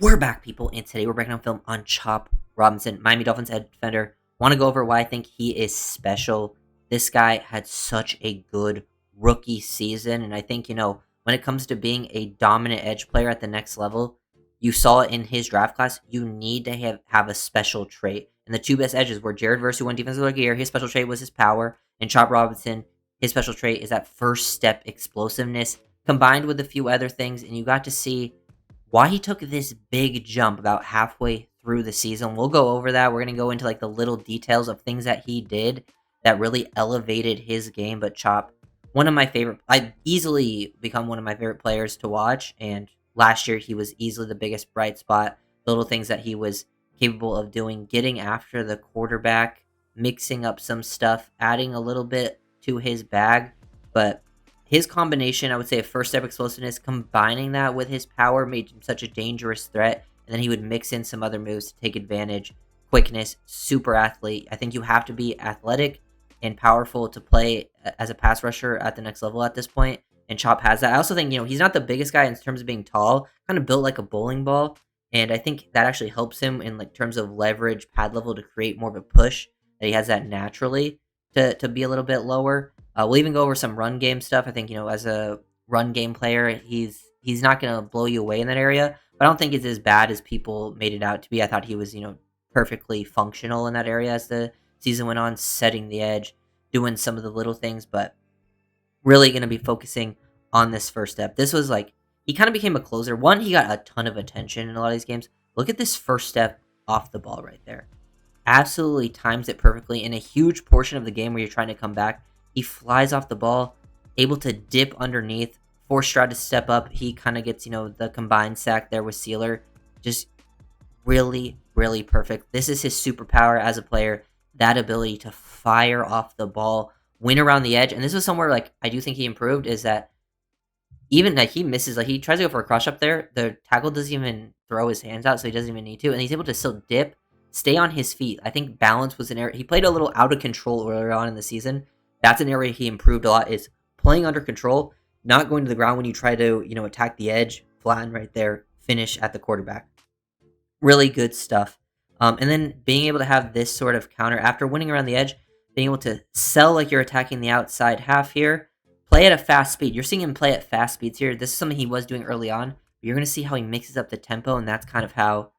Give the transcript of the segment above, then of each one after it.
We're back, people, and today we're breaking down film on Chop Robinson, Miami Dolphins edge defender. Want to go over why I think he is special. This guy had such a good rookie season, and I think, when it comes to being a dominant edge player at the next level, you saw it in his draft class. You need to have a special trait. And the two best edges were Jared Verse, who won Defensive Rookie of the Year. His special trait was his power, and Chop Robinson, his special trait is that first step explosiveness combined with a few other things, and you got to see why he took this big jump about halfway through the season. We'll go over that. We're going to go into like the little details of things that he did that really elevated his game. But Chop, one of my favorite, I easily become one of my favorite players to watch. And last year he was easily the biggest bright spot. The little things that he was capable of doing, getting after the quarterback, mixing up some stuff, adding a little bit to his bag. But his combination, I would say, of first step explosiveness, combining that with his power made him such a dangerous threat. And then he would mix in some other moves to take advantage. Quickness, super athlete. I think you have to be athletic and powerful to play as a pass rusher at the next level at this point. And Chop has that. I also think, he's not the biggest guy in terms of being tall, kind of built like a bowling ball. And I think that actually helps him in like terms of leverage, pad level to create more of a push. That he has that naturally to be a little bit lower. We'll even go over some run game stuff. I think, as a run game player, he's not going to blow you away in that area. But I don't think it's as bad as people made it out to be. I thought he was, perfectly functional in that area as the season went on, setting the edge, doing some of the little things, but really going to be focusing on this first step. This was like, he kind of became a closer. One, he got a ton of attention in a lot of these games. Look at this first step off the ball right there. Absolutely times it perfectly in a huge portion of the game where you're trying to come back. He flies off the ball, able to dip underneath, force Stroud to step up. He kind of gets, the combined sack there with Sealer. Just really, really perfect. This is his superpower as a player, that ability to fire off the ball, win around the edge. And this was somewhere like I do think he improved is that even like he misses, like he tries to go for a crush up there. The tackle doesn't even throw his hands out, so he doesn't even need to. And he's able to still dip, stay on his feet. I think balance was an area. He played a little out of control earlier on in the season. That's an area he improved a lot, is playing under control, not going to the ground when you try to, attack the edge, flatten right there, finish at the quarterback. Really good stuff. And then being able to have this sort of counter after winning around the edge, being able to sell like you're attacking the outside half here, play at a fast speed. You're seeing him play at fast speeds here. This is something he was doing early on. But you're going to see how he mixes up the tempo, and that's kind of how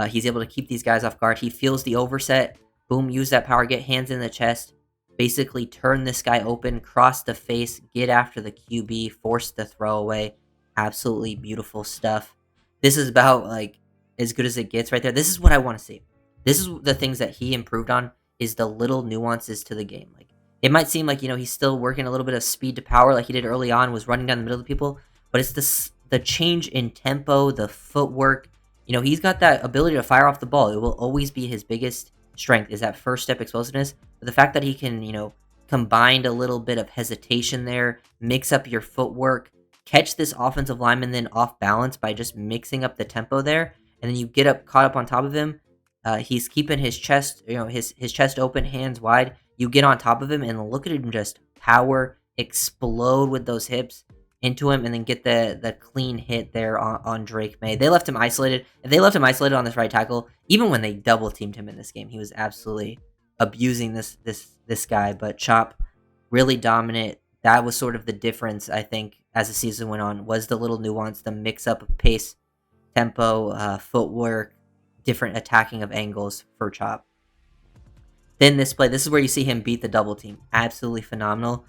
he's able to keep these guys off guard. He feels the overset. Boom, use that power, get hands in the chest. Basically turn this guy open, cross the face, get after the QB, force the throw away. Absolutely beautiful stuff. This is about like as good as it gets right there. This is what I want to see. This is the things that he improved on, is the little nuances to the game. Like it might seem like, he's still working a little bit of speed to power like he did early on, was running down the middle of the people, but it's the change in tempo, the footwork. He's got that ability to fire off the ball. It will always be his biggest strength, is that first step explosiveness. But the fact that he can, combine a little bit of hesitation there, mix up your footwork, catch this offensive lineman then off balance by just mixing up the tempo there, and then you get up caught up on top of him. He's keeping his chest, his chest open, hands wide. You get on top of him and look at him just power, explode with those hips into him, and then get the clean hit there on Drake May. They left him isolated. If they left him isolated on this right tackle, even when they double teamed him in this game, he was absolutely abusing this guy. But Chop, really dominant. That was sort of the difference, I think, as the season went on, was the little nuance, the mix up of pace, tempo, footwork, different attacking of angles for Chop. Then this play, this is where you see him beat the double team. Absolutely phenomenal.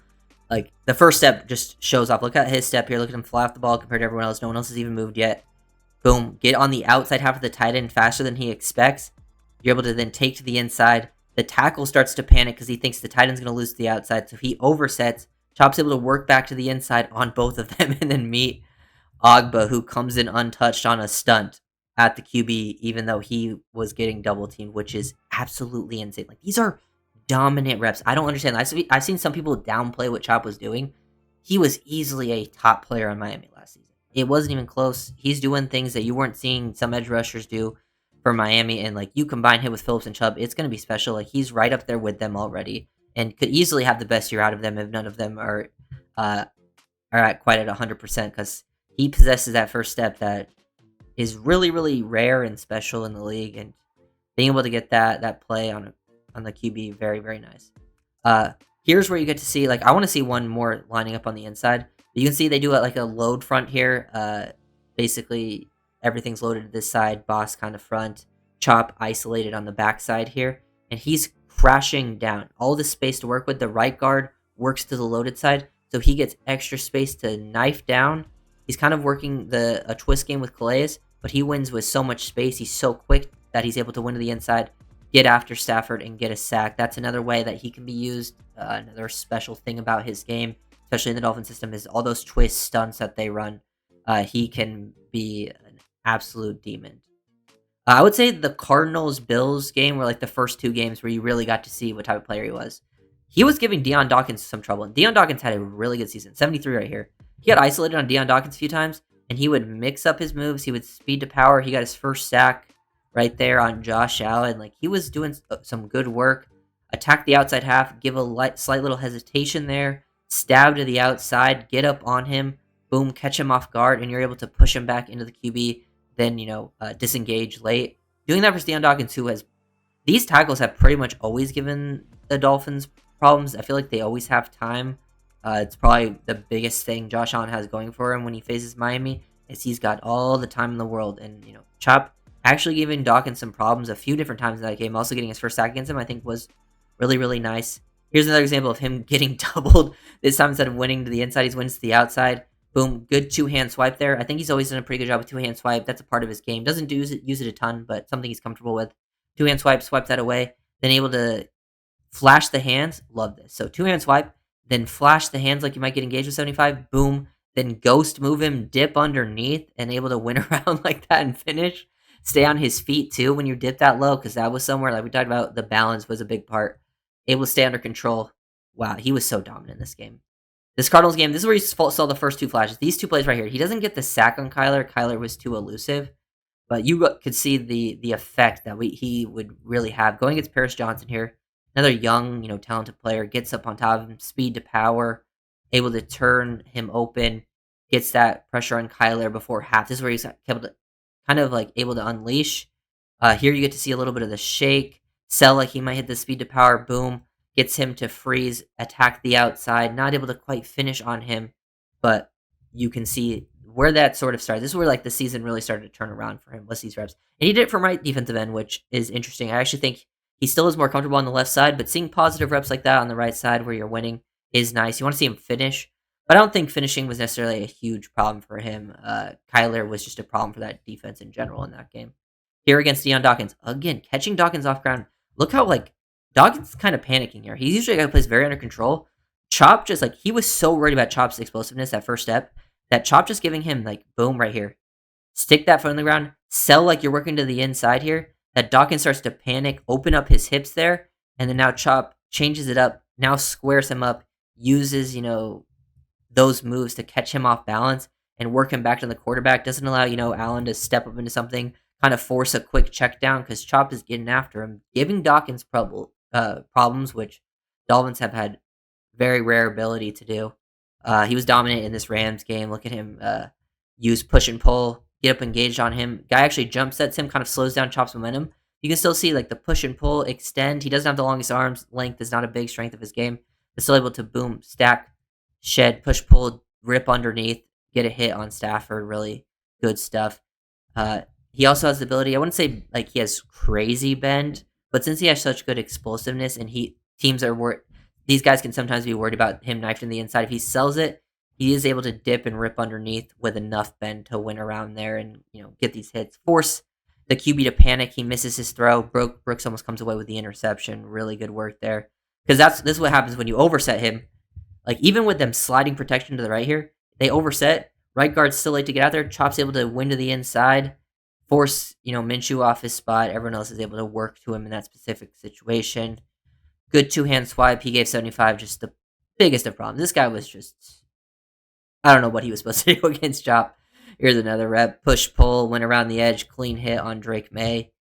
Like, the first step just shows off. Look at his step here. Look at him fly off the ball compared to everyone else. No one else has even moved yet. Boom. Get on the outside half of the tight end faster than he expects. You're able to then take to the inside. The tackle starts to panic because he thinks the tight end's going to lose to the outside. So he oversets. Chop's able to work back to the inside on both of them and then meet Ogba, who comes in untouched on a stunt at the QB, even though he was getting double teamed, which is absolutely insane. Like, these are dominant reps. I don't understand. I've seen some people downplay what Chop was doing. He was easily a top player on Miami last season. It wasn't even close. He's doing things that you weren't seeing some edge rushers do for Miami, and like you combine him with Phillips and Chubb, it's going to be special. Like, he's right up there with them already, and could easily have the best year out of them if none of them are at quite at 100%, because he possesses that first step that is really, really rare and special in the league, and being able to get that play on the QB, very, very nice. Uh, Here's where you get to see, like, I want to see one more lining up on the inside. You can see they do it like a load front here. Basically, everything's loaded to this side, boss kind of front, chop isolated on the back side here, and he's crashing down. All the space to work with. The right guard works to the loaded side, so he gets extra space to knife down. He's kind of working a twist game with Calais, but he wins with so much space. He's so quick that he's able to win to the inside, get after Stafford, and get a sack. That's another way that he can be used. Another special thing about his game, especially in the Dolphin system, is all those twist stunts that they run. He can be an absolute demon. I would say the Cardinals Bills game were like the first two games where you really got to see what type of player he was. He was giving Deion Dawkins some trouble, and Deion Dawkins had a really good season, 73 right here. He got isolated on Deion Dawkins a few times, and he would mix up his moves. He would speed to power. He got his first sack right there on Josh Allen. Like, he was doing some good work. Attack the outside half, give a slight little hesitation there, stab to the outside, get up on him, boom, catch him off guard, and you're able to push him back into the QB, then, disengage late. Doing that for Deion Dawkins, who has... These tackles have pretty much always given the Dolphins problems. I feel like they always have time. It's probably the biggest thing Josh Allen has going for him when he faces Miami, is he's got all the time in the world. And, Chop actually giving Dawkins some problems a few different times in that game. Also getting his first sack against him, I think, was really, really nice. Here's another example of him getting doubled. This time, instead of winning to the inside, he's winning to the outside. Boom, good two-hand swipe there. I think he's always done a pretty good job with two-hand swipe. That's a part of his game. Doesn't use it a ton, but something he's comfortable with. Two-hand swipe, swipe that away. Then able to flash the hands. Love this. So two-hand swipe, then flash the hands like you might get engaged with 75. Boom. Then ghost move him, dip underneath, and able to win around like that and finish. Stay on his feet, too, when you dip that low, because that was somewhere, like we talked about, the balance was a big part. Able to stay under control. Wow, he was so dominant in this game. This Cardinals game, this is where you saw the first two flashes. These two plays right here. He doesn't get the sack on Kyler. Kyler was too elusive. But you could see the effect that he would really have. Going against Paris Johnson here. Another young, talented player. Gets up on top of him. Speed to power. Able to turn him open. Gets that pressure on Kyler before half. This is where he's able to, kind of like able to unleash. Here you get to see a little bit of the shake. Sell like he might hit the speed to power. Boom. Gets him to freeze, attack the outside. Not able to quite finish on him, but you can see where that sort of started. This is where like the season really started to turn around for him, was these reps. And he did it from right defensive end, which is interesting. I actually think he still is more comfortable on the left side, but seeing positive reps like that on the right side where you're winning is nice. You want to see him finish, but I don't think finishing was necessarily a huge problem for him. Kyler was just a problem for that defense in general in that game. Here against Deion Dawkins, again, catching Dawkins off ground. Look how, like, Dawkins is kind of panicking here. He's usually a guy who plays very under control. Chop just, like, he was so worried about Chop's explosiveness that first step, that Chop just giving him, like, boom, right here. Stick that foot on the ground. Sell like you're working to the inside here. That Dawkins starts to panic, open up his hips there, and then now Chop changes it up, now squares him up, uses, those moves to catch him off balance and work him back to the quarterback. Doesn't allow, Allen to step up into something, kind of force a quick check down because Chop is getting after him, giving Dawkins problems, which Dolphins have had very rare ability to do. He was dominant in this Rams game. Look at him use push and pull, get up engaged on him. Guy actually jump sets him, kind of slows down Chop's momentum. You can still see like the push and pull, extend. He doesn't have the longest arms. Length is not a big strength of his game, but still able to boom, stack, shed, push, pull, rip underneath, get a hit on Stafford. Really good stuff. He also has the ability, I wouldn't say like he has crazy bend, but since he has such good explosiveness and these guys can sometimes be worried about him knifing the inside. If he sells it, he is able to dip and rip underneath with enough bend to win around there and, get these hits. Force the QB to panic. He misses his throw. Brooks almost comes away with the interception. Really good work there. Because this is what happens when you overset him. Like, even with them sliding protection to the right here, they overset. Right guard's still late to get out there. Chop's able to win to the inside. Force, Minshew off his spot. Everyone else is able to work to him in that specific situation. Good two-hand swipe. He gave 75 just the biggest of problems. This guy was just... I don't know what he was supposed to do against Chop. Here's another rep. Push, pull, went around the edge. Clean hit on Drake May.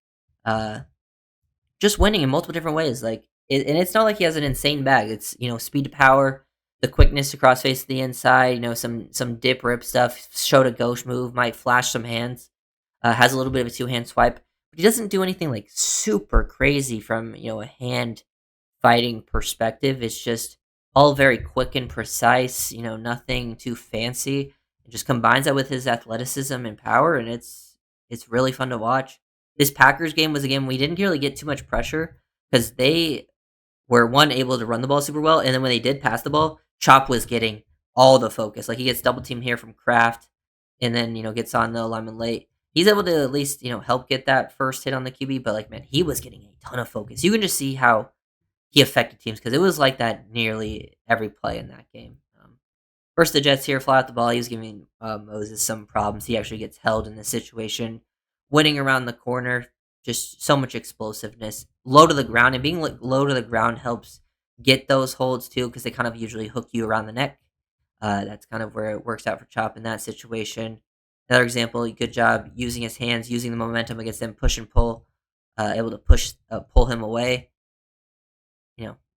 Just winning in multiple different ways. And it's not like he has an insane bag. It's, speed to power, the quickness to cross face to the inside, some dip rip stuff. Showed a ghost move, might flash some hands. Has a little bit of a two-hand swipe, but he doesn't do anything like super crazy from a hand fighting perspective. It's just all very quick and precise. Nothing too fancy. It just combines that with his athleticism and power, and it's really fun to watch. This Packers game was a game we didn't really get too much pressure because they were one able to run the ball super well, and then when they did pass the ball, Chop was getting all the focus. Like he gets double teamed here from Kraft, and then gets on the alignment late. He's able to at least help get that first hit on the QB, but like man, he was getting a ton of focus. You can just see how he affected teams because it was like that nearly every play in that game. First, the Jets here fly out the ball. He was giving Moses some problems. He actually gets held in this situation, winning around the corner. Just so much explosiveness, low to the ground, and being like low to the ground helps get those holds too because they kind of usually hook you around the neck. That's kind of where it works out for Chop in that situation. Another example, good job using his hands, using the momentum against them, push and pull, able to pull him away.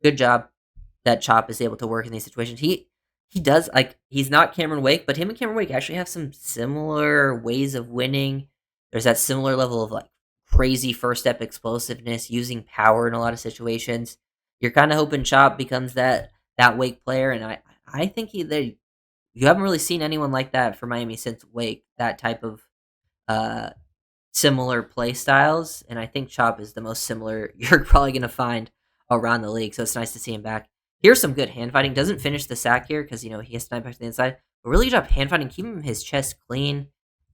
Good job that Chop is able to work in these situations. He does like he's not Cameron Wake, but him and Cameron Wake actually have some similar ways of winning. There's that similar level of like crazy first step explosiveness, using power in a lot of situations. You're kind of hoping Chop becomes that Wake player, and I think you haven't really seen anyone like that for Miami since Wake. That type of uh similar play styles, and I think Chop is the most similar you're probably going to find around the league. So it's nice to see him back. Here's some good hand fighting. Doesn't finish the sack here because he has to dive back to the inside. But really good job hand fighting, keeping his chest clean,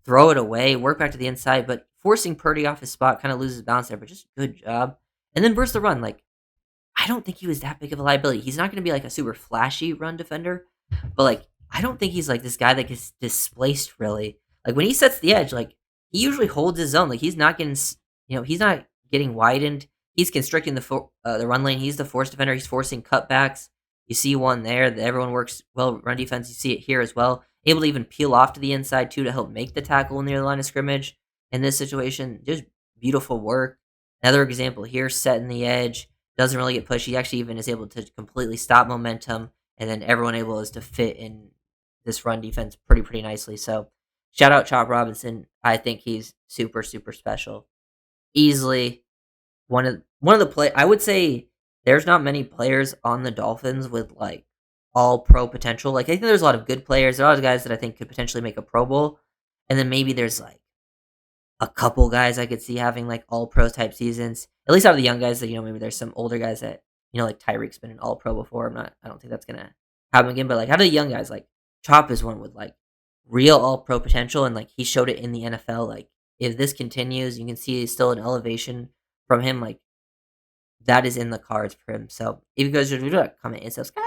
throw it away, work back to the inside, but forcing Purdy off his spot, kind of loses balance there. But just good job. And then burst the run. Like I don't think he was that big of a liability. He's not going to be like a super flashy run defender, but like I don't think he's like this guy that gets displaced really. Like when he sets the edge, like he usually holds his own. Like he's not getting, he's not getting widened. He's constricting the run lane. He's the force defender. He's forcing cutbacks. You see one there that everyone works well run defense. You see it here as well. Able to even peel off to the inside too to help make the tackle near the line of scrimmage. In this situation, just beautiful work. Another example here, setting the edge. Doesn't really get pushed. He actually even is able to completely stop momentum, and then everyone able is to fit in this run defense pretty nicely. So shout out Chop Robinson. I think he's super super special. Easily one of the play. I would say there's not many players on the Dolphins with like all pro potential. Like I think there's a lot of good players. There are a lot of guys that I think could potentially make a Pro Bowl, and then maybe there's like a couple guys I could see having like all pro type seasons. At least out of the young guys that maybe there's some older guys that like Tyreek's been an all pro before. I don't think that's gonna happen again. But like out of the young guys, like Chop is one with like real all pro potential, and like he showed it in the NFL. Like if this continues, you can see still an elevation from him. Like that is in the cards for him. So if you guys are comment and subscribe,